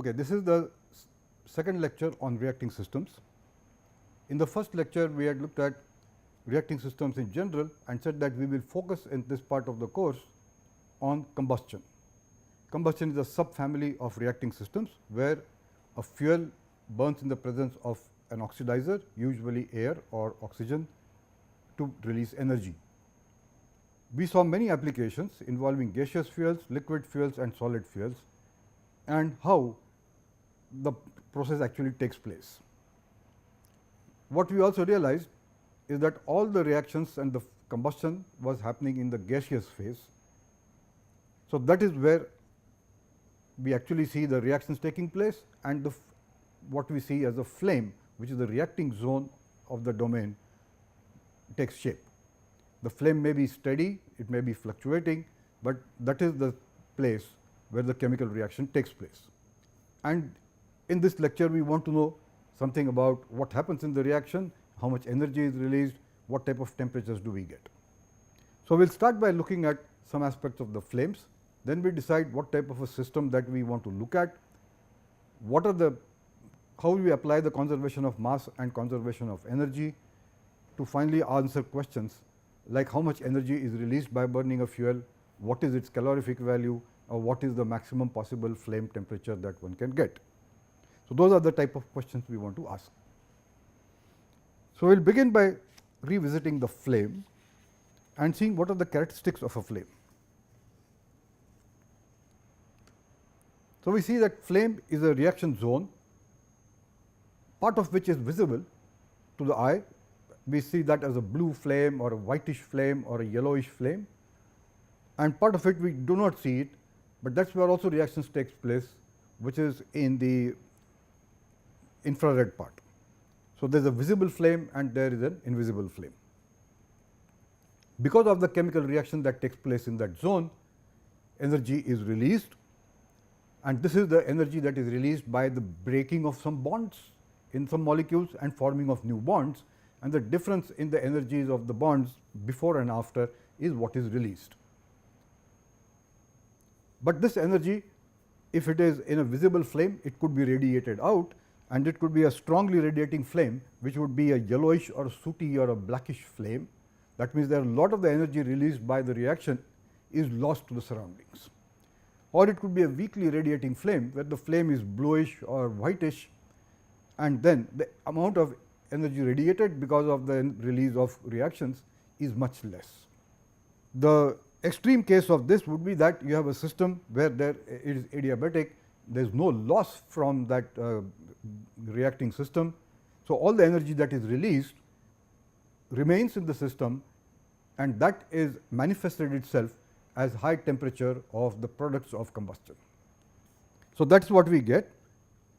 Okay, this is the second lecture on reacting systems. In the first lecture, we had looked at reacting systems in general and said that we will focus in this part of the course on combustion. Combustion is a subfamily of reacting systems, where a fuel burns in the presence of an oxidizer, usually air or oxygen, to release energy. We saw many applications involving gaseous fuels, liquid fuels and solid fuels, and how the process actually takes place. What we also realized is that all the reactions and the combustion was happening in the gaseous phase. So, that is where we actually see the reactions taking place, and what we see as a flame, which is the reacting zone of the domain, takes shape. The flame may be steady, it may be fluctuating, but that is the place where the chemical reaction takes place. And in this lecture, we want to know something about what happens in the reaction, how much energy is released, what type of temperatures do we get. So, we will start by looking at some aspects of the flames, then we decide what type of a system that we want to look at, what are the, how we apply the conservation of mass and conservation of energy, to finally answer questions like how much energy is released by burning a fuel, what is its calorific value, or what is the maximum possible flame temperature that one can get. So, those are the type of questions we want to ask. So, we will begin by revisiting the flame and seeing what are the characteristics of a flame. So, we see that flame is a reaction zone, part of which is visible to the eye. We see that as a blue flame or a whitish flame or a yellowish flame, and part of it we do not see it, but that is where also reactions takes place, which is in the infrared part. So, there is a visible flame and there is an invisible flame. Because of the chemical reaction that takes place in that zone, energy is released, and this is the energy that is released by the breaking of some bonds in some molecules and forming of new bonds, and the difference in the energies of the bonds before and after is what is released. But this energy, if it is in a visible flame, it could be radiated out, and it could be a strongly radiating flame, which would be a yellowish or sooty or a blackish flame. That means, there are a lot of the energy released by the reaction is lost to the surroundings. Or it could be a weakly radiating flame, where the flame is bluish or whitish, and then the amount of energy radiated because of the release of reactions is much less. The extreme case of this would be that you have a system where there it is adiabatic, there is no loss from that reacting system. So, all the energy that is released remains in the system, and that is manifested itself as high temperature of the products of combustion. So, that is what we get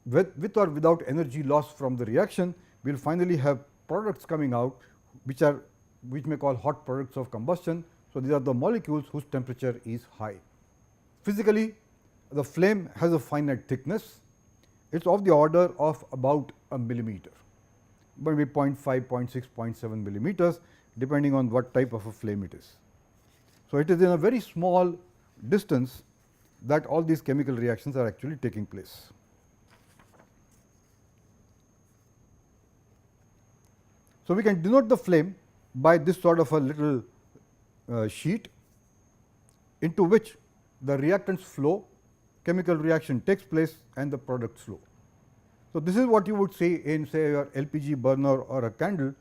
with or without energy loss from the reaction. We will finally have products coming out, which may call hot products of combustion. So, these are the molecules whose temperature is high. Physically, the flame has a finite thickness. It is of the order of about a millimeter, maybe 0.5, 0.6, 0.7 millimeters, depending on what type of a flame it is. So, it is in a very small distance that all these chemical reactions are actually taking place. So, we can denote the flame by this sort of a little sheet into which the reactants flow, chemical reaction takes place, and the products flow. So, this is what you would see in, say, your LPG burner or a candle,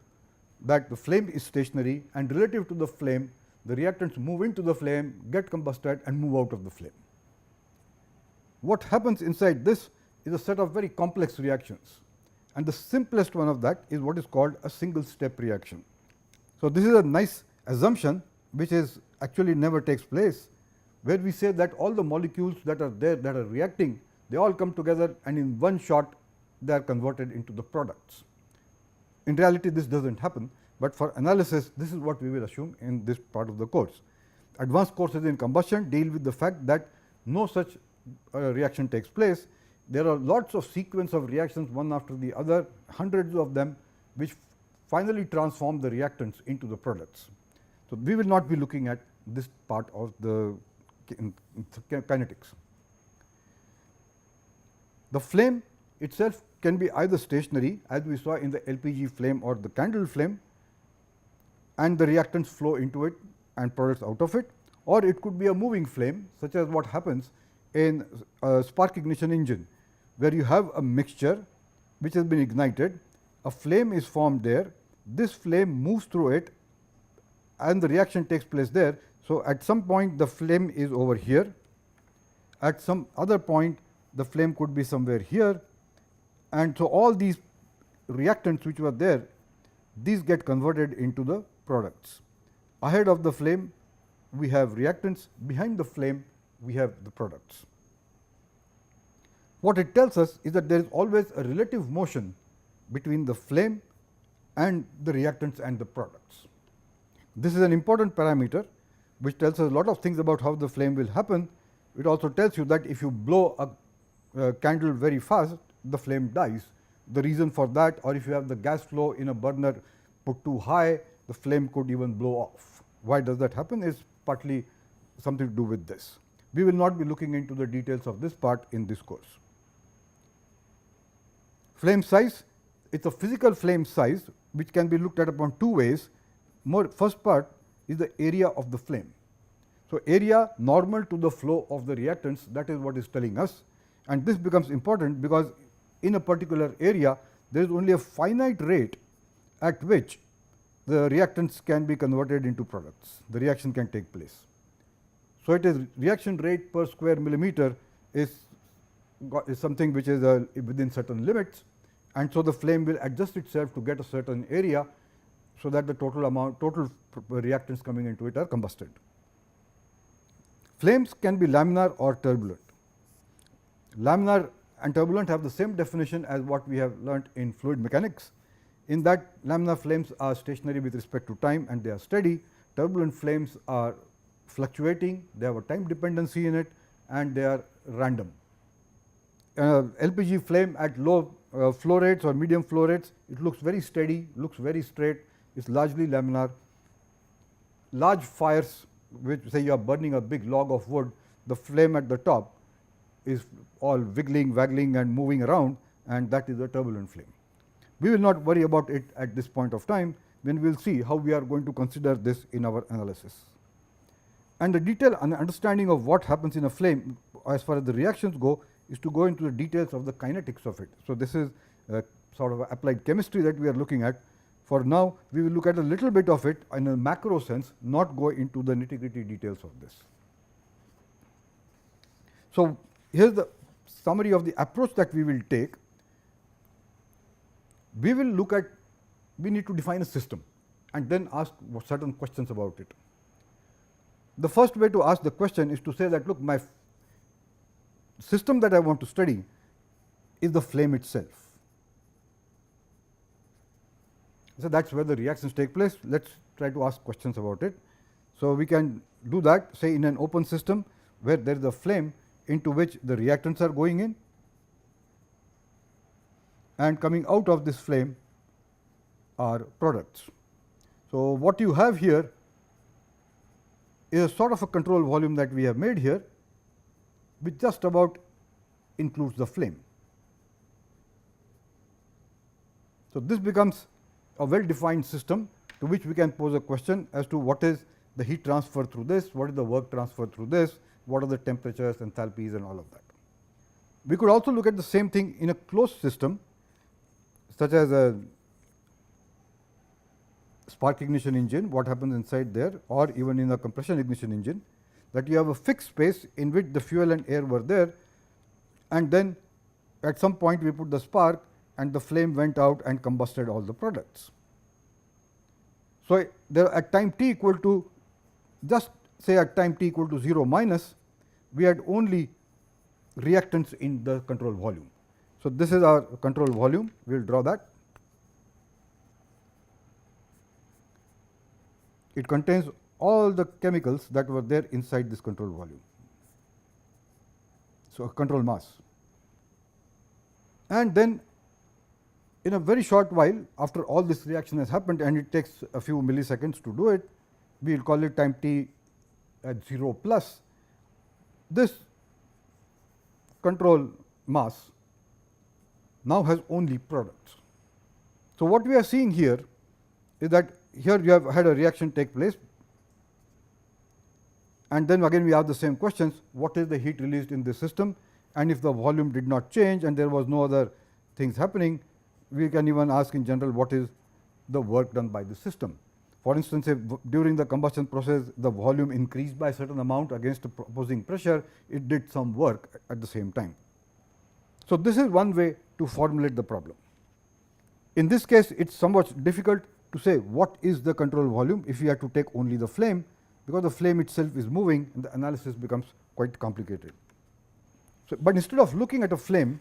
that the flame is stationary, and relative to the flame, the reactants move into the flame, get combusted and move out of the flame. What happens inside this is a set of very complex reactions, and the simplest one of that is what is called a single step reaction. So, this is a nice assumption which is actually never takes place, where we say that all the molecules that are there that are reacting, they all come together, and in one shot they are converted into the products. In reality, this does not happen, but for analysis this is what we will assume in this part of the course. Advanced courses in combustion deal with the fact that no such reaction takes place. There are lots of sequence of reactions, one after the other, hundreds of them, which finally transform the reactants into the products. So, we will not be looking at this part of the kinetics. The flame itself can be either stationary, as we saw in the LPG flame or the candle flame, and the reactants flow into it and products out of it, or it could be a moving flame, such as what happens in a spark ignition engine, where you have a mixture which has been ignited, a flame is formed there, this flame moves through it and the reaction takes place there. So, at some point the flame is over here, at some other point the flame could be somewhere here, and so all these reactants which were there, these get converted into the products. Ahead of the flame we have reactants, behind the flame we have the products. What it tells us is that there is always a relative motion between the flame and the reactants and the products. This is an important parameter which tells us a lot of things about how the flame will happen. It also tells you that if you blow a candle very fast, the flame dies. The reason for that, or if you have the gas flow in a burner put too high, the flame could even blow off. Why does that happen is partly something to do with this. We will not be looking into the details of this part in this course. Flame size, it is a physical flame size which can be looked at upon two ways. First part is the area of the flame. So, area normal to the flow of the reactants, that is what is telling us, and this becomes important because in a particular area there is only a finite rate at which the reactants can be converted into products, the reaction can take place. So, it is reaction rate per square millimeter is something which is within certain limits, and so the flame will adjust itself to get a certain area, so that the total reactants coming into it are combusted. Flames can be laminar or turbulent. Laminar and turbulent have the same definition as what we have learnt in fluid mechanics, in that laminar flames are stationary with respect to time and they are steady. Turbulent flames are fluctuating, they have a time dependency in it and they are random. LPG flame at low flow rates or medium flow rates, it looks very steady, looks very straight, is largely laminar. Large fires, which say you are burning a big log of wood, the flame at the top is all wiggling, waggling and moving around, and that is a turbulent flame. We will not worry about it at this point of time, when we will see how we are going to consider this in our analysis. And the detailed understanding of what happens in a flame as far as the reactions go is to go into the details of the kinetics of it. So, this is sort of applied chemistry that we are looking at. For now, we will look at a little bit of it in a macro sense, not go into the nitty-gritty details of this. So, here is the summary of the approach that we will take. We will look at, we need to define a system and then ask certain questions about it. The first way to ask the question is to say that, look, my system that I want to study is the flame itself. So, that is where the reactions take place. Let us try to ask questions about it. So, we can do that, say in an open system where there is a flame into which the reactants are going in, and coming out of this flame are products. So, what you have here is a sort of a control volume that we have made here, which just about includes the flame. So, this becomes a well defined system to which we can pose a question as to what is the heat transfer through this, what is the work transfer through this, what are the temperatures, enthalpies and all of that. We could also look at the same thing in a closed system, such as a spark ignition engine, what happens inside there, or even in a compression ignition engine, that you have a fixed space in which the fuel and air were there, and then at some point we put the spark and the flame went out and combusted all the products. So, there at time t equal to, just say at time t equal to 0 minus, we had only reactants in the control volume. So, this is our control volume, we will draw that. It contains all the chemicals that were there inside this control volume. So, control mass. And then in a very short while, after all this reaction has happened and it takes a few milliseconds to do it, we will call it time t at 0 plus, this control mass now has only products. So, what we are seeing here is that here you have had a reaction take place, and then again we have the same questions: what is the heat released in this system, and if the volume did not change and there was no other things happening, we can even ask in general what is the work done by the system. For instance, if during the combustion process the volume increased by a certain amount against the opposing pressure, it did some work at the same time. So, this is one way to formulate the problem. In this case, it is somewhat difficult to say what is the control volume if we have to take only the flame, because the flame itself is moving and the analysis becomes quite complicated. So, but instead of looking at a flame,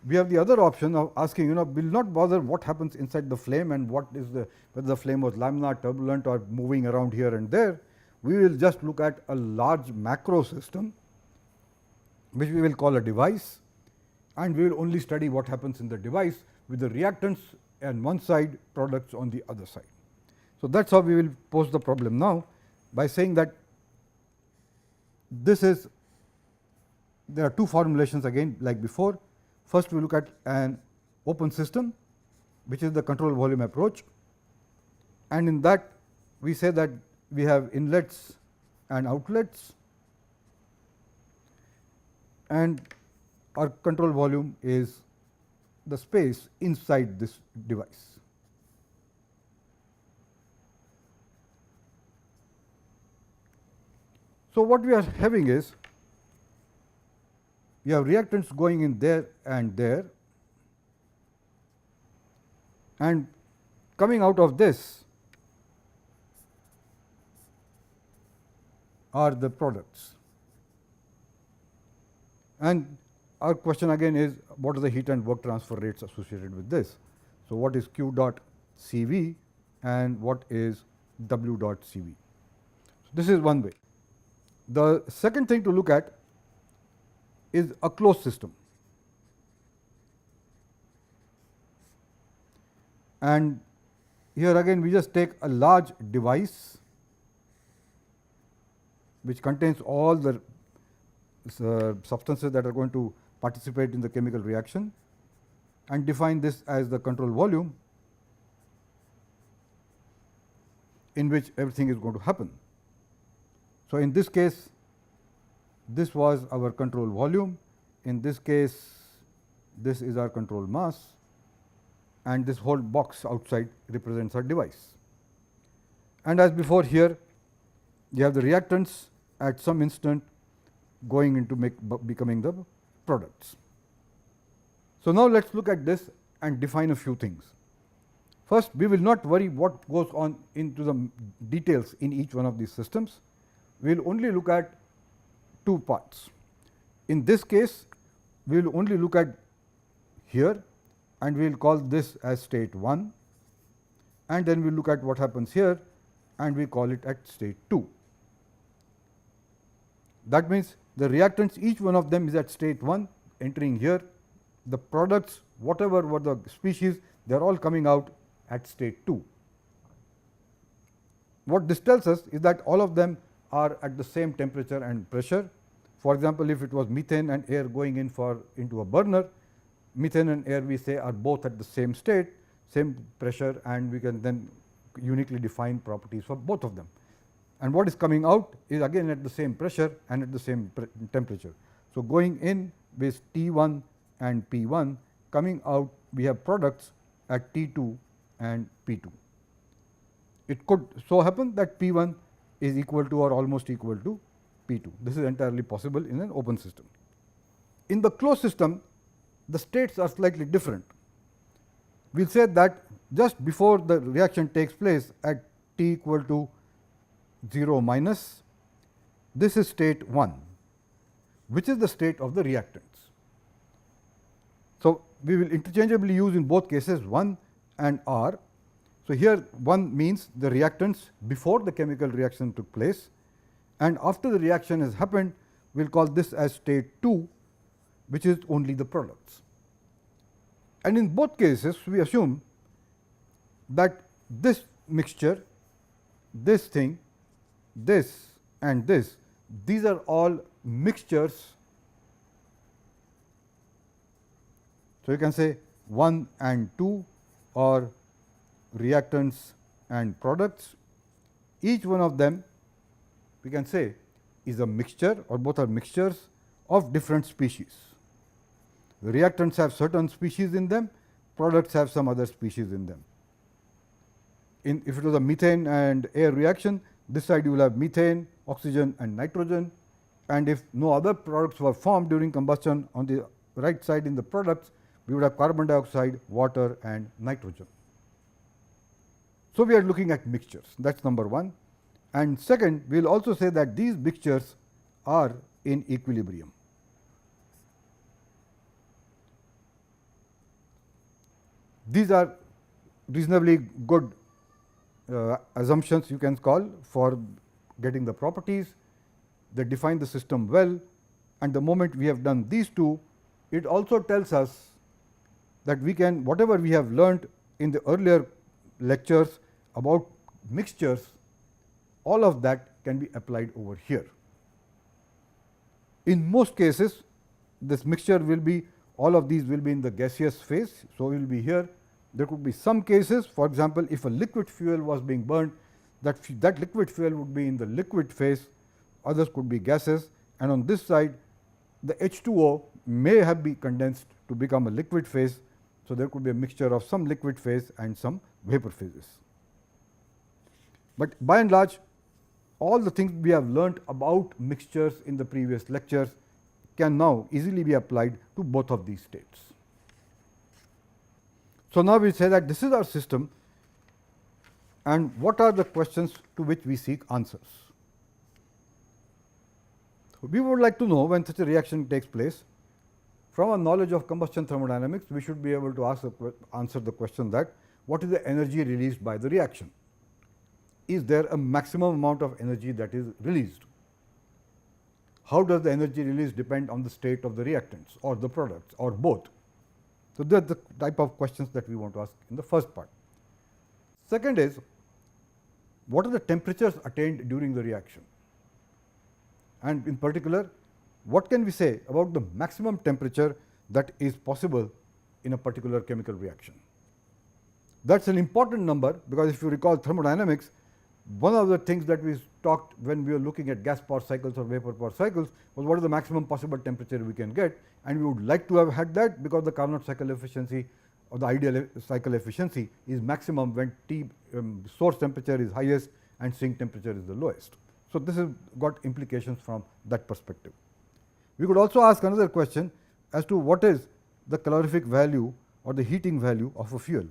we have the other option of asking, we will not bother what happens inside the flame and what is whether the flame was laminar, turbulent or moving around here and there. We will just look at a large macro system, which we will call a device, and we will only study what happens in the device with the reactants on one side, products on the other side. So, that is how we will pose the problem now, by saying that this is, there are two formulations again like before. First, we look at an open system, which is the control volume approach, and in that we say that we have inlets and outlets, and our control volume is the space inside this device. So, what we are having is, we have reactants going in there, and coming out of this are the products. And our question again is, what are the heat and work transfer rates associated with this? So, what is Q dot C V and what is W dot C V? So, this is one way. The second thing to look at is a closed system, and here again we just take a large device which contains all the substances that are going to participate in the chemical reaction, and define this as the control volume in which everything is going to happen. So, in this case, this was our control volume, in this case this is our control mass, and this whole box outside represents our device. And as before, here you have the reactants at some instant going into becoming the products. So, now let us look at this and define a few things. First, we will not worry what goes on into the details in each one of these systems. We will only look at two parts. In this case, we will only look at here, and we will call this as state 1, and then we will look at what happens here, and we call it at state 2. That means, the reactants, each one of them is at state 1 entering here, the products whatever were the species, they are all coming out at state 2. What this tells us is that all of them are at the same temperature and pressure. For example, if it was methane and air going into a burner, methane and air we say are both at the same state, same pressure, and we can then uniquely define properties for both of them. And what is coming out is again at the same pressure and at the same temperature. So, going in with T1 and P1, coming out we have products at T2 and P2. It could so happen that P1 is equal to or almost equal to P2. This is entirely possible in an open system. In the closed system, the states are slightly different. We will say that just before the reaction takes place at T equal to 0 minus, this is state 1, which is the state of the reactants. So, we will interchangeably use in both cases 1 and R. So, here 1 means the reactants before the chemical reaction took place, and after the reaction has happened, we will call this as state 2, which is only the products. And in both cases, we assume that this mixture, this thing, this and this, these are all mixtures. So, you can say 1 and 2 or reactants and products. Each one of them we can say is a mixture or both are mixtures of different species. The reactants have certain species in them, products have some other species in them. If it was a methane and air reaction, this side you will have methane, oxygen and nitrogen, and if no other products were formed during combustion, on the right side in the products we would have carbon dioxide, water and nitrogen. So, we are looking at mixtures, that is number 1. And second, we will also say that these mixtures are in equilibrium. These are reasonably good assumptions you can call for getting the properties. They define the system well, and the moment we have done these two, it also tells us that we can, whatever we have learned in the earlier lectures about mixtures, all of that can be applied over here. In most cases, this mixture will be, all of these will be in the gaseous phase. So, we will be here. There could be some cases, for example, if a liquid fuel was being burned, that liquid fuel would be in the liquid phase, others could be gases, and on this side the H2O may have been condensed to become a liquid phase. So, there could be a mixture of some liquid phase and some vapor phases. But by and large, all the things we have learnt about mixtures in the previous lectures can now easily be applied to both of these states. So, now we say that this is our system, and what are the questions to which we seek answers. We would like to know, when such a reaction takes place, from our knowledge of combustion thermodynamics, we should be able to answer the question that what is the energy released by the reaction? Is there a maximum amount of energy that is released? How does the energy release depend on the state of the reactants or the products or both? So, that is the type of questions that we want to ask in the first part. Second is, what are the temperatures attained during the reaction? And in particular, what can we say about the maximum temperature that is possible in a particular chemical reaction? That is an important number, because if you recall thermodynamics, one of the things that we talked when we were looking at gas power cycles or vapor power cycles was what is the maximum possible temperature we can get, and we would like to have had that, because the Carnot cycle efficiency or the ideal cycle efficiency is maximum when source temperature is highest and sink temperature is the lowest. So, this has got implications from that perspective. We could also ask another question as to what is the calorific value or the heating value of a fuel.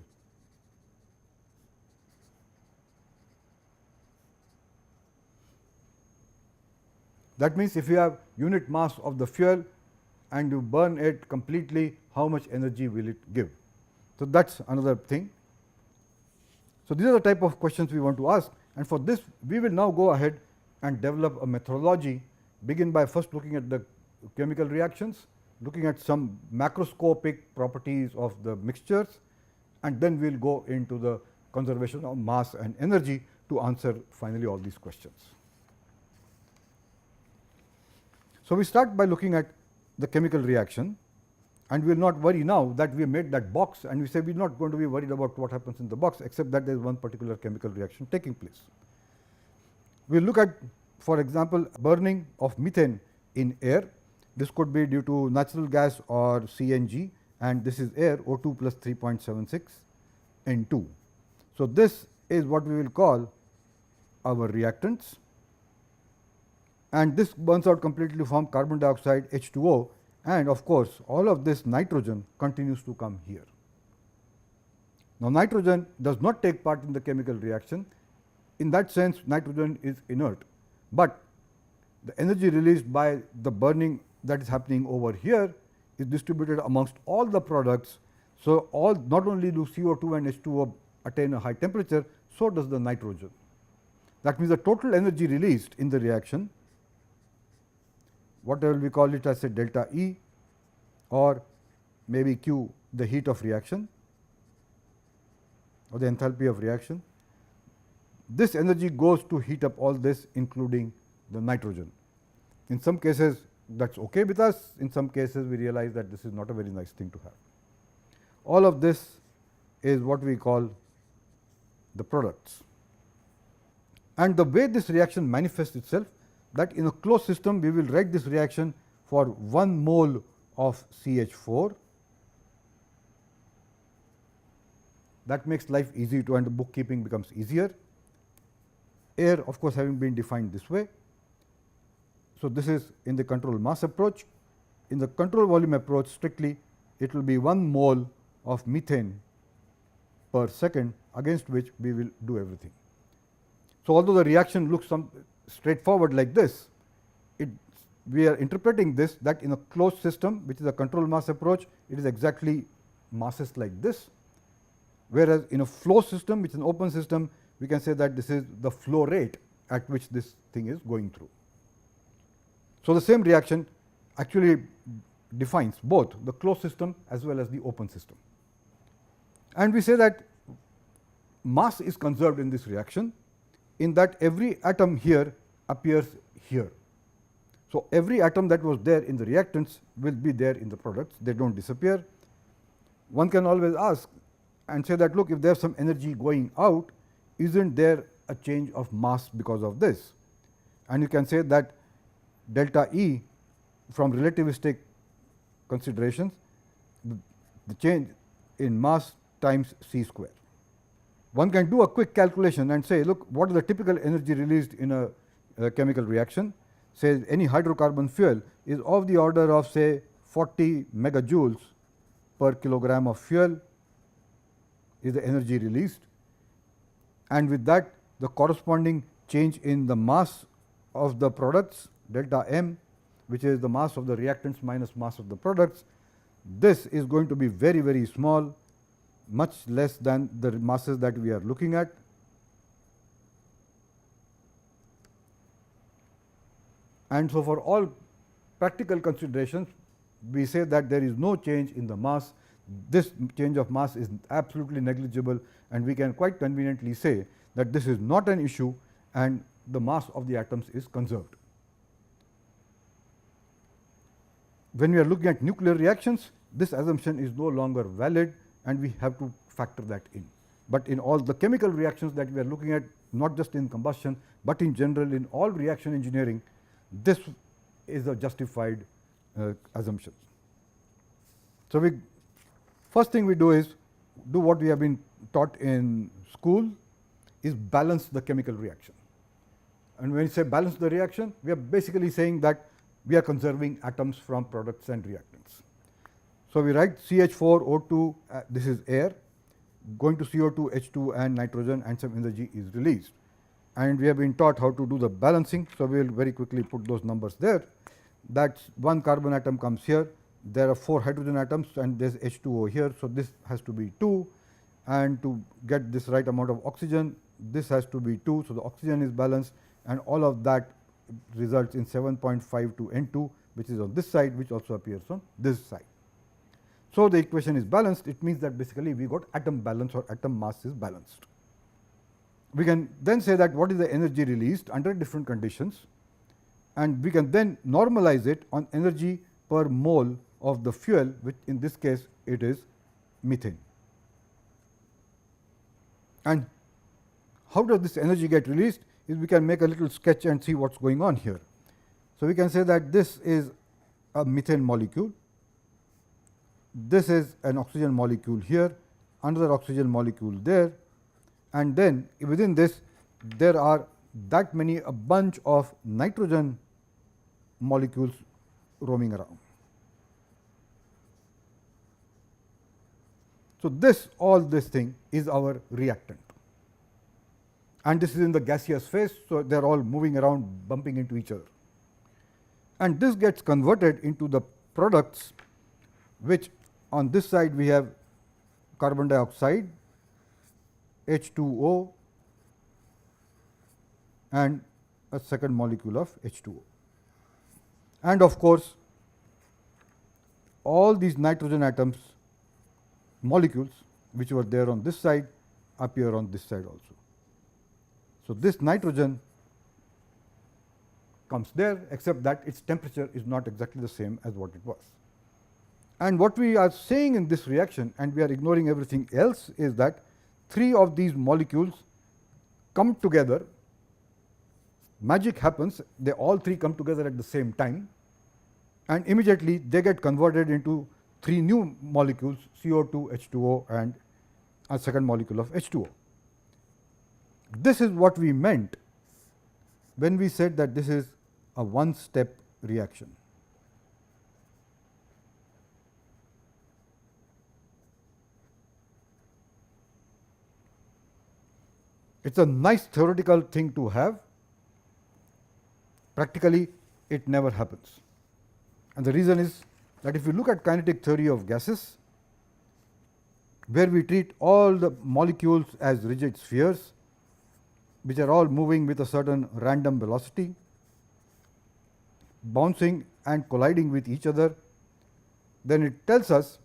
That means, if you have unit mass of the fuel and you burn it completely, how much energy will it give? So, that is another thing. So, these are the type of questions we want to ask, and for this we will now go ahead and develop a methodology, begin by first looking at the chemical reactions, looking at some macroscopic properties of the mixtures, and then we will go into the conservation of mass and energy to answer finally all these questions. So, we start by looking at the chemical reaction, and we will not worry now that we have made that box, and we say we are not going to be worried about what happens in the box, except that there is one particular chemical reaction taking place. We will look at, for example, burning of methane in air. This could be due to natural gas or CNG, and this is air, O2 plus 3.76 N2. So, this is what we will call our reactants, and this burns out completely to form carbon dioxide, H2O, and of course, all of this nitrogen continues to come here. Now, nitrogen does not take part in the chemical reaction. In that sense, nitrogen is inert, but the energy released by the burning that is happening over here is distributed amongst all the products. So, not only do CO2 and H2O attain a high temperature, so does the nitrogen. That means, the total energy released in the reaction, whatever we call it as a delta E, or maybe Q, the heat of reaction or the enthalpy of reaction. This energy goes to heat up all this, including the nitrogen. In some cases that is okay with us, in some cases we realize that this is not a very nice thing to have. all of this is what we call the products. And the way this reaction manifests itself, that in a closed system we will write this reaction for 1 mole of CH4. That makes life easy to, and the bookkeeping becomes easier. Air, of course, having been defined this way. So, this is in the control mass approach. In the control volume approach, strictly it will be 1 mole of methane per second, against which we will do everything. So, although the reaction looks straightforward like this, we are interpreting this that in a closed system, which is a control mass approach, it is exactly masses like this, whereas in a flow system, which is an open system, we can say that this is the flow rate at which this thing is going through. So, the same reaction actually defines both the closed system as well as the open system. And we say that mass is conserved in this reaction, in that every atom here appears here. So, every atom that was there in the reactants will be there in the products, they do not disappear. One can always ask and say that, look, if there is some energy going out, is not there a change of mass because of this? And you can say that delta E from relativistic considerations, the change in mass times c square. One can do a quick calculation and say, look, what is the typical energy released in a chemical reaction? Say any hydrocarbon fuel is of the order of, say, 40 megajoules per kilogram of fuel is the energy released, and with that the corresponding change in the mass of the products, delta m, which is the mass of the reactants minus mass of the products, this is going to be very, very small, much less than the masses that we are looking at. And so, for all practical considerations, we say that there is no change in the mass. This change of mass is absolutely negligible, and we can quite conveniently say that this is not an issue and the mass of the atoms is conserved. When we are looking at nuclear reactions, this assumption is no longer valid and we have to factor that in. But in all the chemical reactions that we are looking at, not just in combustion, but in general in all reaction engineering, this is a justified assumption. So, first thing we do is do what we have been taught in school, is balance the chemical reaction. And when we say balance the reaction, we are basically saying that we are conserving atoms from products and reactants. So, we write CH4O2, this is air, going to CO2, H2 and nitrogen, and some energy is released. And we have been taught how to do the balancing. So, we will very quickly put those numbers there. That 1 carbon atom comes here, there are 4 hydrogen atoms and there is H2O here. So, this has to be 2, and to get this right amount of oxygen, this has to be 2. So, the oxygen is balanced, and all of that results in 7.5 to N2, which is on this side, which also appears on this side. So, the equation is balanced. It means that basically we got atom balance or atom mass is balanced. We can then say that what is the energy released under different conditions, and we can then normalize it on energy per mole of the fuel, which in this case it is methane. And how does this energy get released? Is we can make a little sketch and see what is going on here. So, we can say that this is a methane molecule, this is an oxygen molecule here, another oxygen molecule there, and then within this there are that many, a bunch of nitrogen molecules roaming around. So, all this thing is our reactant, and this is in the gaseous phase. So, they are all moving around, bumping into each other, and this gets converted into the products, which on this side we have carbon dioxide, H2O, and a second molecule of H2O. And of course, all these nitrogen atoms molecules which were there on this side appear on this side also. So, this nitrogen comes there, except that its temperature is not exactly the same as what it was. And what we are saying in this reaction, and we are ignoring everything else, is that 3 of these molecules come together, magic happens, they all 3 come together at the same time, and immediately they get converted into 3 new molecules, CO2, H2O, and a second molecule of H2O. This is what we meant when we said that this is a one-step reaction. It is a nice theoretical thing to have, practically it never happens. And the reason is that if you look at kinetic theory of gases, where we treat all the molecules as rigid spheres, which are all moving with a certain random velocity, bouncing and colliding with each other, then it tells us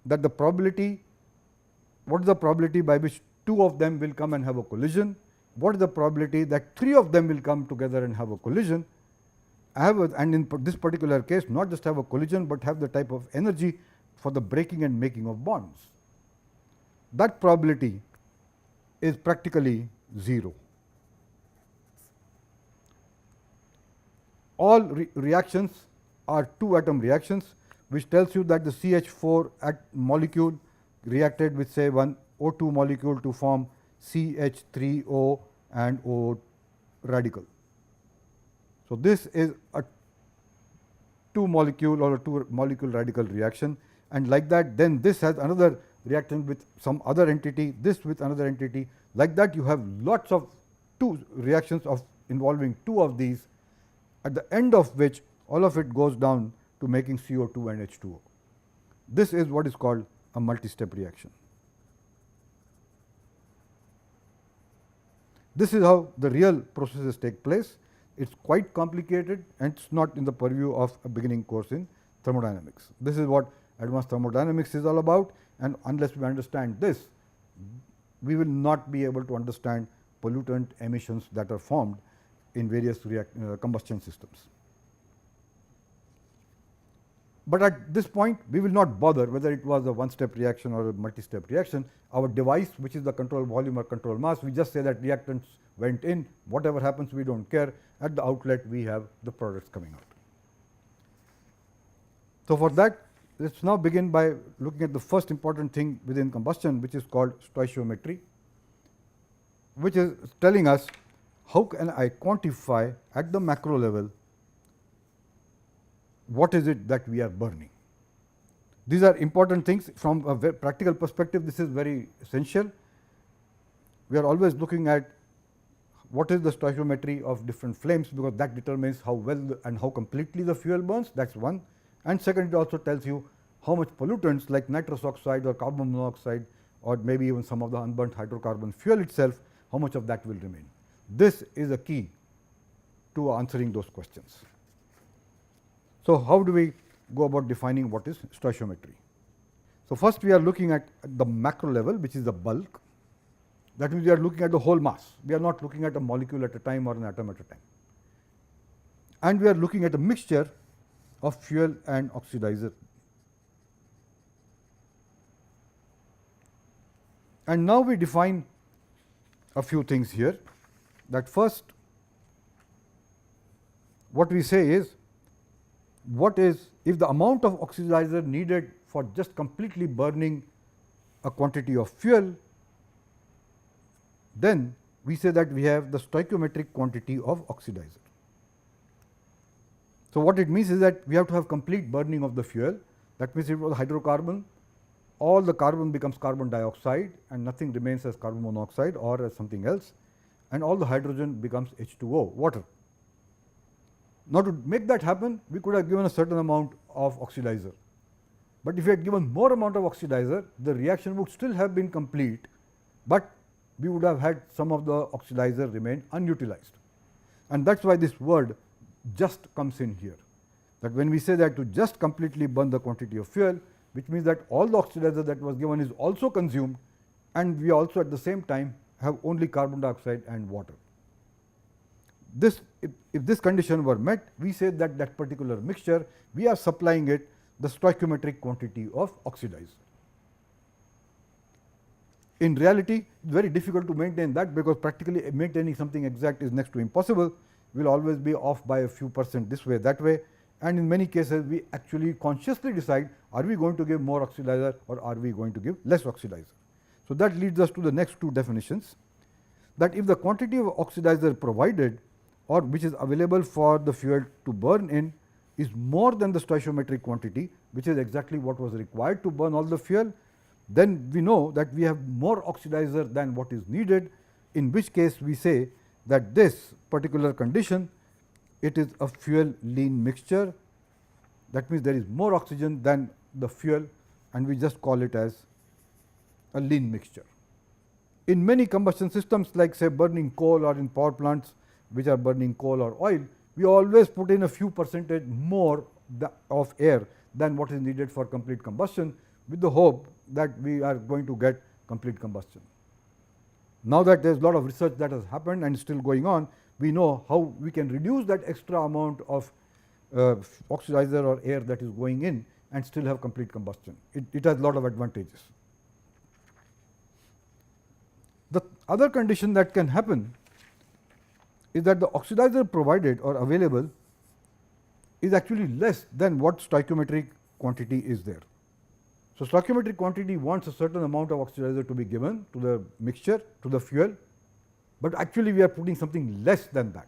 that the probability, what is the probability by which 2 of them will come and have a collision, what is the probability that 3 of them will come together and have a collision, and in this particular case not just have a collision, but have the type of energy for the breaking and making of bonds. That probability is practically 0. All reactions are 2-atom reactions, which tells you that the CH4 molecule reacted with, say, one O2 molecule to form CH3O and O radical. So, this is a 2 molecule or a 2 molecule radical reaction, and like that then this has another reaction with some other entity, this with another entity, like that you have lots of 2 reactions of involving 2 of these, at the end of which all of it goes down to making CO2 and H2O. This is what is called a multi-step reaction. This is how the real processes take place. It is quite complicated and it is not in the purview of a beginning course in thermodynamics. This is what advanced thermodynamics is all about, and unless we understand this, we will not be able to understand pollutant emissions that are formed in various combustion systems. But at this point we will not bother whether it was a one-step reaction or a multi-step reaction. Our device, which is the control volume or control mass, we just say that reactants went in, whatever happens we do not care, at the outlet we have the products coming out. So, for that let us now begin by looking at the first important thing within combustion, which is called stoichiometry, which is telling us how can I quantify at the macro level what is it that we are burning. These are important things from a very practical perspective. This is very essential. We are always looking at what is the stoichiometry of different flames, because that determines how well and how completely the fuel burns, that is one. And second, it also tells you how much pollutants like nitrous oxide or carbon monoxide or maybe even some of the unburnt hydrocarbon fuel itself, how much of that will remain. This is a key to answering those questions. So, how do we go about defining what is stoichiometry? So, first we are looking at the macro level, which is the bulk. That means we are looking at the whole mass. We are not looking at a molecule at a time or an atom at a time. And we are looking at a mixture of fuel and oxidizer. And now we define a few things here. That first, what we say is, what is, if the amount of oxidizer needed for just completely burning a quantity of fuel, then we say that we have the stoichiometric quantity of oxidizer. So, what it means is that we have to have complete burning of the fuel. That means, if it was hydrocarbon, all the carbon becomes carbon dioxide and nothing remains as carbon monoxide or as something else, and all the hydrogen becomes H2O, water. Now, to make that happen, we could have given a certain amount of oxidizer, but if we had given more amount of oxidizer, the reaction would still have been complete, but we would have had some of the oxidizer remain unutilized. And that is why this word just comes in here, that when we say that to just completely burn the quantity of fuel, which means that all the oxidizer that was given is also consumed, and we also at the same time have only carbon dioxide and water. This, if this condition were met, we say that that particular mixture, we are supplying it the stoichiometric quantity of oxidizer. In reality, it is very difficult to maintain that, because practically maintaining something exact is next to impossible. We will always be off by a few percent this way, that way, and in many cases we actually consciously decide, are we going to give more oxidizer or are we going to give less oxidizer. So, that leads us to the next two definitions, that if the quantity of oxidizer provided or which is available for the fuel to burn in is more than the stoichiometric quantity, which is exactly what was required to burn all the fuel, then we know that we have more oxidizer than what is needed, in which case we say that this particular condition, it is a fuel lean mixture. That means, there is more oxygen than the fuel, and we just call it as a lean mixture. In many combustion systems, like say burning coal, or in power plants which are burning coal or oil, we always put in a few percentage more of air than what is needed for complete combustion, with the hope that we are going to get complete combustion. Now that there is a lot of research that has happened and still going on, we know how we can reduce that extra amount of oxidizer or air that is going in and still have complete combustion. It has a lot of advantages. The other condition that can happen is that the oxidizer provided or available is actually less than what stoichiometric quantity is there. So, stoichiometric quantity wants a certain amount of oxidizer to be given to the mixture, to the fuel, but actually we are putting something less than that.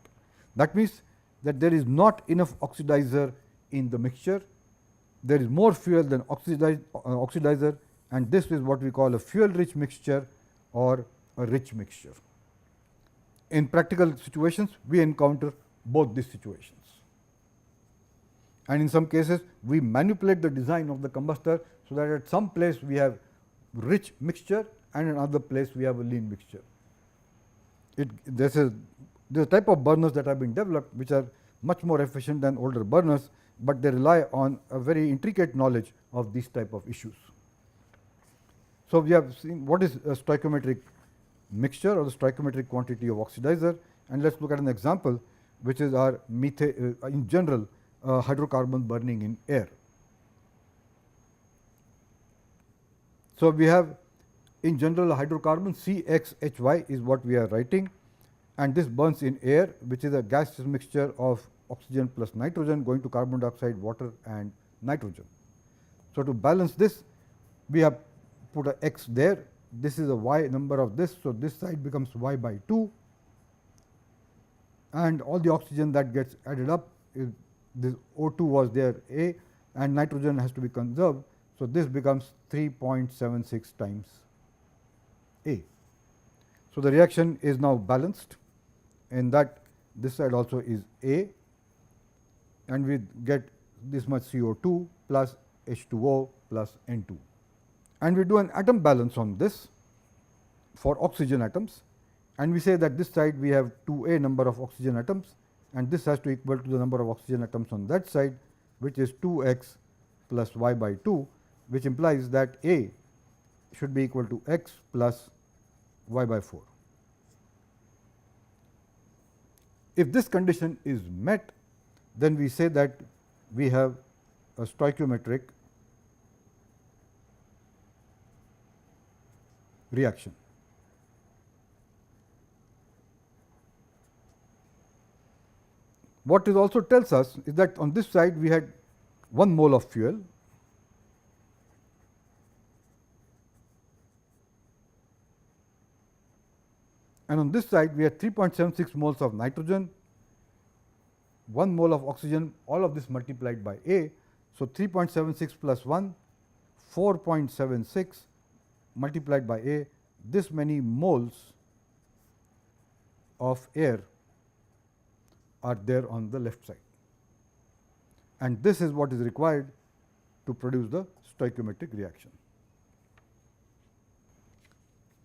That means, that there is not enough oxidizer in the mixture, there is more fuel than oxidizer, and this is what we call a fuel rich mixture or a rich mixture. In practical situations, we encounter both these situations, and in some cases we manipulate the design of the combustor, so that at some place we have rich mixture and in another place we have a lean mixture. This is the type of burners that have been developed, which are much more efficient than older burners, but they rely on a very intricate knowledge of these type of issues. So, we have seen what is a stoichiometric mixture or the stoichiometric quantity of oxidizer, and let us look at an example, which is our methane in general hydrocarbon burning in air. So, we have in general hydrocarbon CXHY is what we are writing, and this burns in air, which is a gaseous mixture of oxygen plus nitrogen going to carbon dioxide, water and nitrogen. So, to balance this, we have put a X there, this is a Y number of this. So, this side becomes Y by 2, and all the oxygen that gets added up, this O2 was there A, and nitrogen has to be conserved. So, this becomes 3.76 times A. So, the reaction is now balanced, in that this side also is A, and we get this much CO2 plus H2O plus N2. And we do an atom balance on this for oxygen atoms, and we say that this side we have 2A number of oxygen atoms, and this has to equal to the number of oxygen atoms on that side, which is 2x plus y by 2, which implies that A should be equal to x plus y by 4. If this condition is met, then we say that we have a stoichiometric reaction. What it also tells us is that on this side we had 1 mole of fuel, and on this side we had 3.76 moles of nitrogen, 1 mole of oxygen, all of this multiplied by A. So, 3.76 plus 1, 4.76 multiplied by A, this many moles of air are there on the left side, and this is what is required to produce the stoichiometric reaction.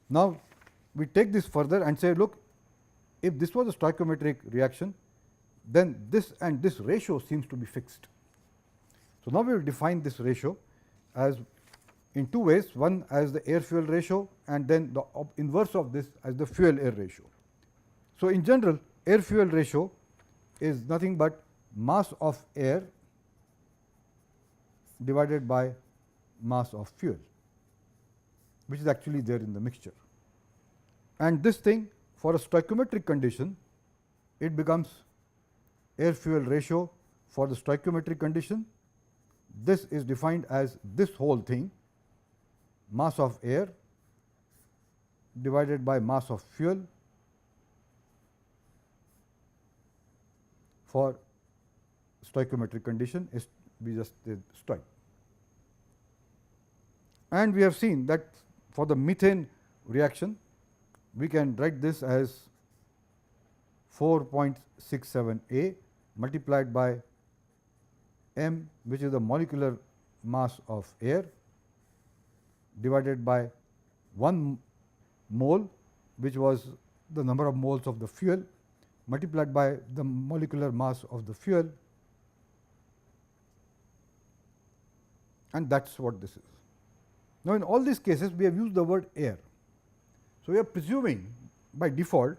Now, we take this further and say, look, if this was a stoichiometric reaction, then this and this ratio seems to be fixed. So, now we will define this ratio as in two ways, one as the air fuel ratio and then the inverse of this as the fuel air ratio. So, in general, air fuel ratio is nothing but mass of air divided by mass of fuel, which is actually there in the mixture. And this thing, for a stoichiometric condition, it becomes air fuel ratio for the stoichiometric condition. This is defined as this whole thing, mass of air divided by mass of fuel for stoichiometric condition, is we just did stoich. And we have seen that for the methane reaction, we can write this as 4.67 A multiplied by m, which is the molecular mass of air, divided by 1 mole, which was the number of moles of the fuel, multiplied by the molecular mass of the fuel, and that is what this is. Now, in all these cases, we have used the word air. So, we are presuming by default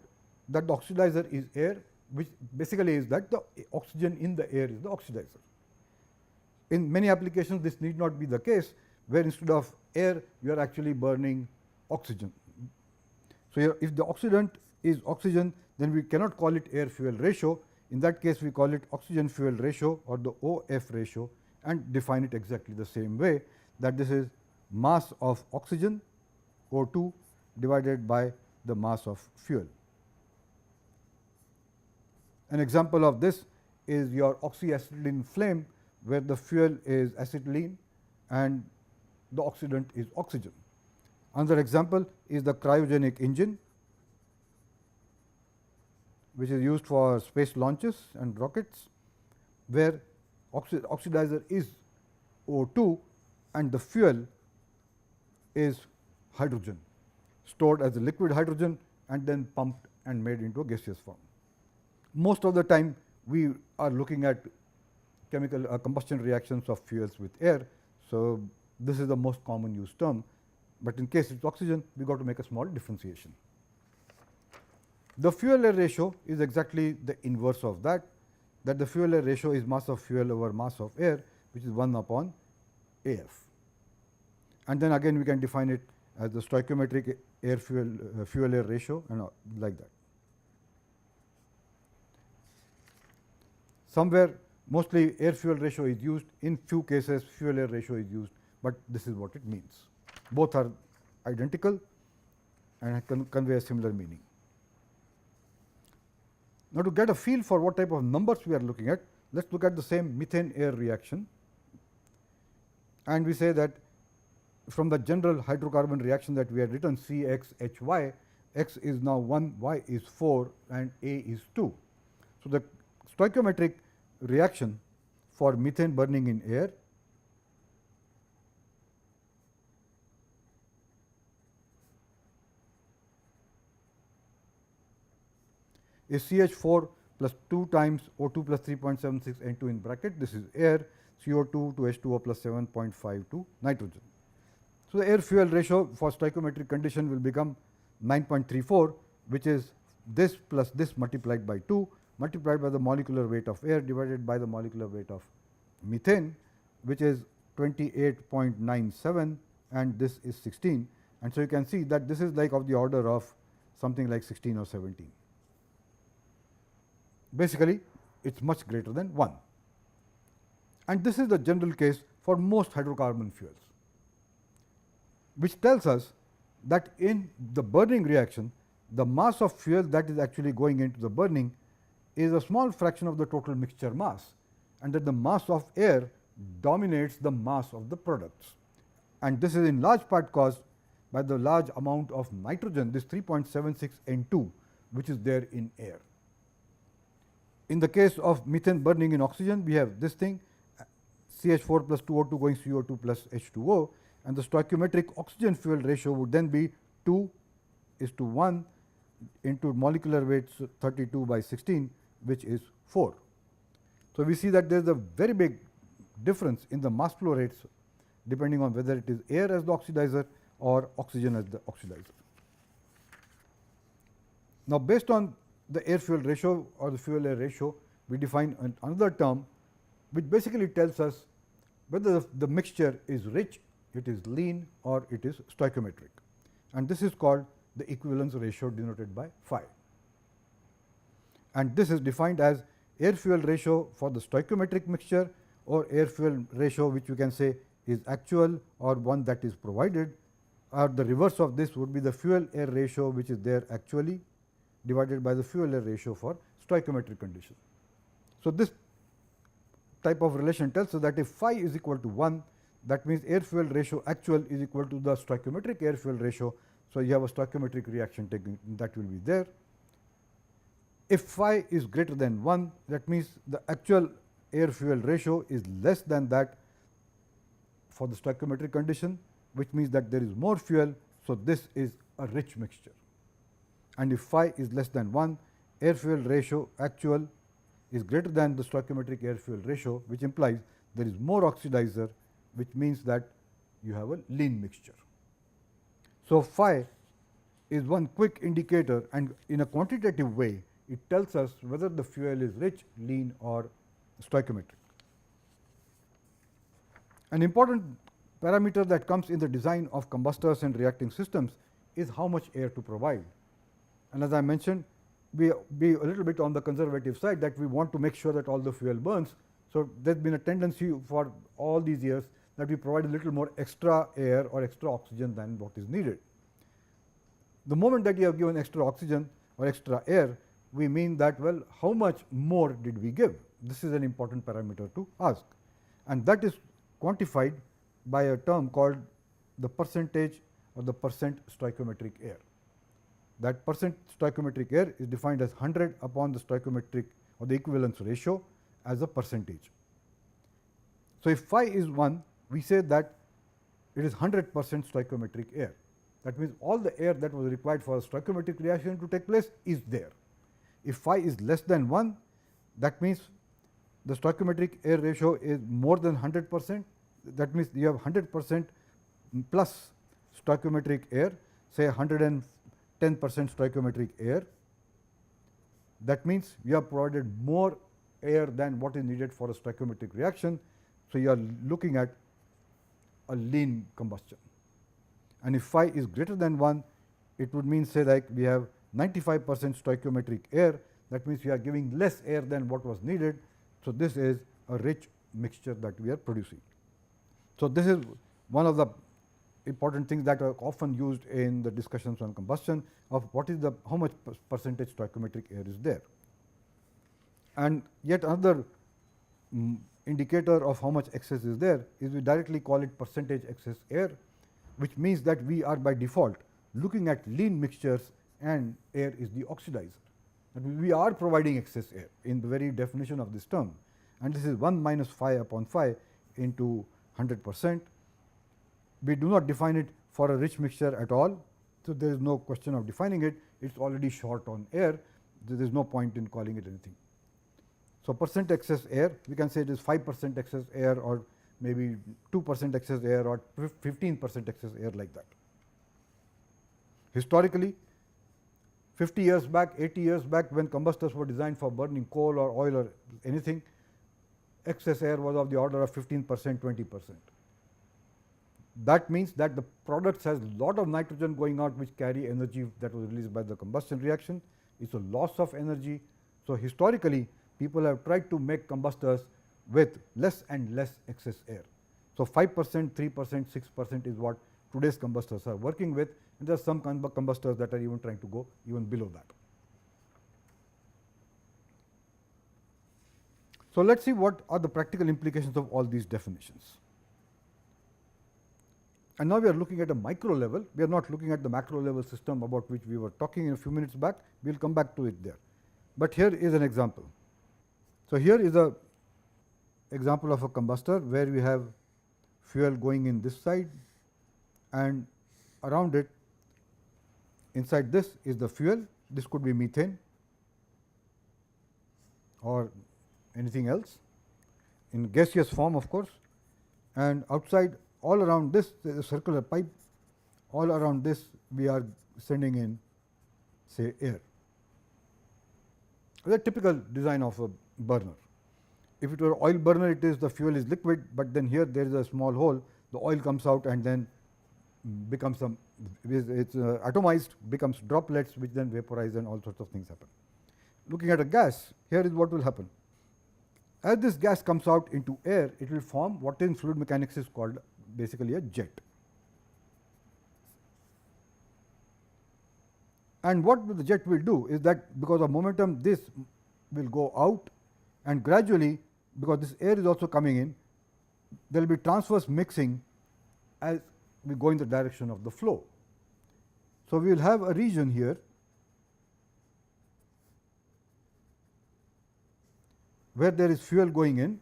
that the oxidizer is air, which basically is that the oxygen in the air is the oxidizer. In many applications, this need not be the case, where instead of air, you are actually burning oxygen. So, if the oxidant is oxygen, then we cannot call it air fuel ratio. In that case, we call it oxygen fuel ratio or the OF ratio, and define it exactly the same way, that this is mass of oxygen O2 divided by the mass of fuel. An example of this is your oxyacetylene flame, where the fuel is acetylene and the oxidant is oxygen. Another example is the cryogenic engine, which is used for space launches and rockets, where oxidizer is O2 and the fuel is hydrogen, stored as a liquid hydrogen and then pumped and made into a gaseous form. Most of the time, we are looking at chemical combustion reactions of fuels with air. So, this is the most common used term, but in case it is oxygen, we got to make a small differentiation. The fuel air ratio is exactly the inverse of that the fuel air ratio is mass of fuel over mass of air, which is 1 upon AF. And then again we can define it as the stoichiometric air fuel air ratio and like that. Somewhere mostly air fuel ratio is used, in few cases fuel air ratio is used, but this is what it means. Both are identical and convey a similar meaning. Now, to get a feel for what type of numbers we are looking at, let us look at the same methane air reaction, and we say that from the general hydrocarbon reaction that we had written CXHY, X is now 1, Y is 4 and A is 2. So, the stoichiometric reaction for methane burning in air is CH4 plus 2 times O2 plus 3.76 N2 in bracket, this is air, CO2 to H2O plus 7.52 nitrogen. So, the air fuel ratio for stoichiometric condition will become 9.34, which is this plus this multiplied by 2 multiplied by the molecular weight of air divided by the molecular weight of methane, which is 28.97 and this is 16. And so, you can see that this is like of the order of something like 16 or 17. Basically, it is much greater than 1, and this is the general case for most hydrocarbon fuels, which tells us that in the burning reaction, the mass of fuel that is actually going into the burning is a small fraction of the total mixture mass, and that the mass of air dominates the mass of the products. And this is in large part caused by the large amount of nitrogen, this 3.76 N2, which is there in air. In the case of methane burning in oxygen, we have this thing CH4 plus 2O2 going CO2 plus H2O, and the stoichiometric oxygen fuel ratio would then be 2:1 into molecular weight 32 by 16, which is 4. So, we see that there is a very big difference in the mass flow rates depending on whether it is air as the oxidizer or oxygen as the oxidizer. Now, based on the air fuel ratio or the fuel air ratio, we define another term which basically tells us whether the mixture is rich, it is lean, or it is stoichiometric. And this is called the equivalence ratio denoted by phi. And this is defined as air fuel ratio for the stoichiometric mixture, or air fuel ratio which you can say is actual or one that is provided, or the reverse of this would be the fuel air ratio which is there actually divided by the fuel air ratio for stoichiometric condition. So, this type of relation tells us that if phi is equal to 1, that means air fuel ratio actual is equal to the stoichiometric air fuel ratio. So, you have a stoichiometric reaction taking that will be there. If phi is greater than 1, that means the actual air fuel ratio is less than that for the stoichiometric condition, which means that there is more fuel. So, this is a rich mixture. And if phi is less than 1, air fuel ratio actual is greater than the stoichiometric air fuel ratio, which implies there is more oxidizer, which means that you have a lean mixture. So, phi is one quick indicator, and in a quantitative way it tells us whether the fuel is rich, lean, or stoichiometric. An important parameter that comes in the design of combustors and reacting systems is how much air to provide. And as I mentioned, we be a little bit on the conservative side, that we want to make sure that all the fuel burns. So, there has been a tendency for all these years that we provide a little more extra air or extra oxygen than what is needed. The moment that you have given extra oxygen or extra air, we mean that, well, how much more did we give? This is an important parameter to ask, and that is quantified by a term called the percentage or the percent stoichiometric air. That percent stoichiometric air is defined as 100 upon the stoichiometric or the equivalence ratio as a percentage. So, if phi is 1, we say that it is 100% stoichiometric air. That means all the air that was required for a stoichiometric reaction to take place is there. If phi is less than 1, that means the stoichiometric air ratio is more than 100%. That means you have 100% plus stoichiometric air, say 110% stoichiometric air. That means you have provided more air than what is needed for a stoichiometric reaction. So, you are looking at a lean combustion. And if phi is greater than 1, it would mean, say, like we have 95% stoichiometric air. That means we are giving less air than what was needed. So, this is a rich mixture that we are producing. So, this is one of the important things that are often used in the discussions on combustion, of what is the how much percentage stoichiometric air is there. And yet another indicator of how much excess is there is we directly call it percentage excess air, which means that we are by default looking at lean mixtures and air is the oxidizer. And we are providing excess air in the very definition of this term, and this is 1 minus phi upon phi into 100%. We do not define it for a rich mixture at all. So, there is no question of defining it, it is already short on air, there is no point in calling it anything. So, percent excess air, we can say it is 5% excess air, or maybe 2% excess air, or 15% excess air, like that. Historically, 50 years back, 80 years back, when combustors were designed for burning coal or oil or anything, excess air was of the order of 15%, 20%. That means that the products has lot of nitrogen going out, which carry energy that was released by the combustion reaction. It is a loss of energy. So, historically people have tried to make combustors with less and less excess air. So, 5%, 3%, 6% is what today's combustors are working with, and there are some combustors that are even trying to go even below that. So, let us see what are the practical implications of all these definitions. And now we are looking at a micro level, we are not looking at the macro level system about which we were talking in a few minutes back, we will come back to it there. But here is an example. So, here is a example of a combustor where we have fuel going in this side, and around it, inside this is the fuel. This could be methane or anything else in gaseous form, of course, and outside all around this there is a circular pipe, all around this we are sending in, say, air. The typical design of a burner. if it were oil burner, it is the fuel is liquid, but then here there is a small hole, the oil comes out and then becomes some, it's atomized, becomes droplets which then vaporize and all sorts of things happen. Looking at a gas, here is what will happen. As this gas comes out into air, it will form what in fluid mechanics is called basically a jet. And what the jet will do is that because of momentum, this will go out, and gradually, because this air is also coming in, there will be transverse mixing as we go in the direction of the flow. So, we will have a region here where there is fuel going in,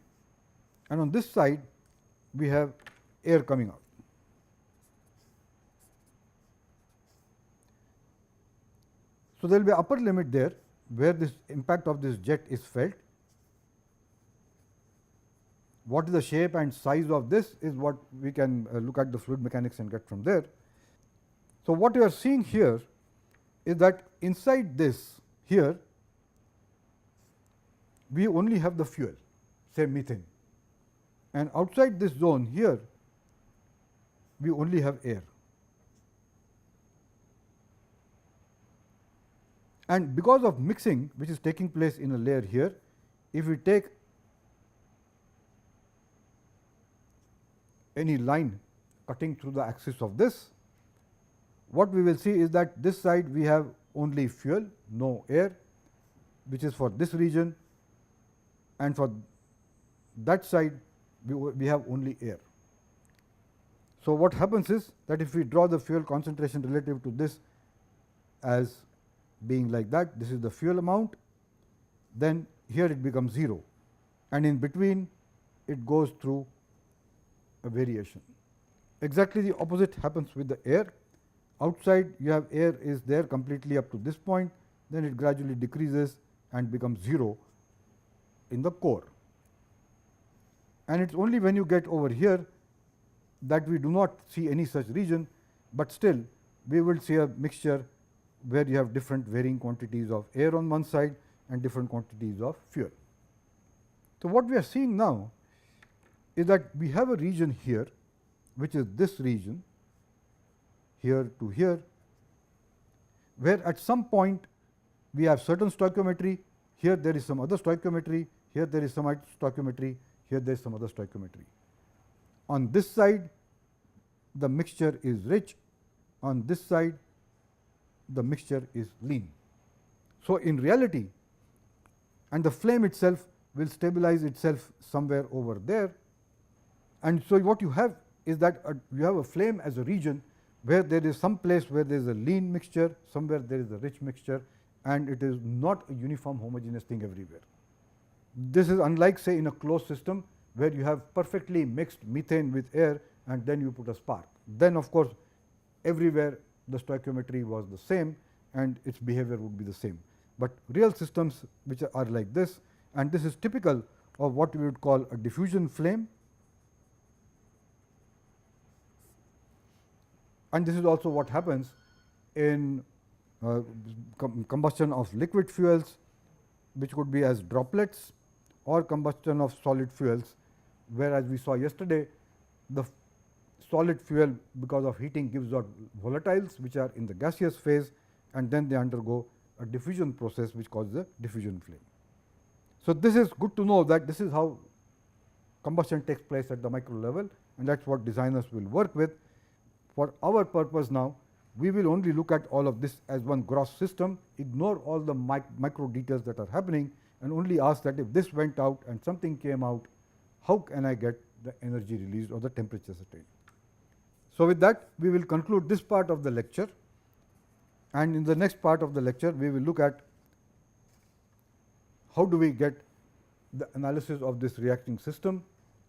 and on this side we have air coming out. So, there will be upper limit there where this impact of this jet is felt. What is the shape and size of this is what we can look at the fluid mechanics and get from there. So, what you are seeing here is that inside this here we only have the fuel, say methane, and outside this zone here we only have air. And because of mixing which is taking place in a layer here, if we take any line cutting through the axis of this, what we will see is that this side we have only fuel, no air, which is for this region, and for that side we have only air. So, what happens is that if we draw the fuel concentration relative to this as being like that, this is the fuel amount, then here it becomes 0, and in between it goes through a variation. Exactly the opposite happens with the air. Outside you have air is there completely up to this point, then it gradually decreases and becomes 0 in the core. And it is only when you get over here that we do not see any such region, but still we will see a mixture where you have different varying quantities of air on one side and different quantities of fuel. So, what we are seeing now is that we have a region here which is this region here to here, where at some point we have certain stoichiometry, here there is some other stoichiometry, here there is some stoichiometry, here there is some other stoichiometry. On this side the mixture is rich, on this side the mixture is lean. So, in reality, and the flame itself will stabilize itself somewhere over there, and so what you have is that you have a flame as a region where there is some place where there is a lean mixture, somewhere there is a rich mixture, and it is not a uniform homogeneous thing everywhere. This is unlike, say, in a closed system where you have perfectly mixed methane with air and then you put a spark. Then of course, everywhere the stoichiometry was the same and its behavior would be the same. But real systems which are like this, and this is typical of what we would call a diffusion flame, and this is also what happens in combustion of liquid fuels, which could be as droplets, or combustion of solid fuels, whereas we saw yesterday the solid fuel because of heating gives out volatiles which are in the gaseous phase, and then they undergo a diffusion process which causes a diffusion flame. So, this is good to know that this is how combustion takes place at the micro level, and that is what designers will work with. For our purpose now, we will only look at all of this as one gross system, ignore all the micro details that are happening, and only ask that if this went out and something came out, how can I get the energy released or the temperature attained. So, with that we will conclude this part of the lecture, and in the next part of the lecture we will look at how do we get the analysis of this reacting system,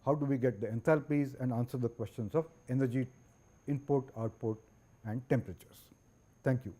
how do we get the enthalpies, and answer the questions of energy input, output and temperatures. Thank you.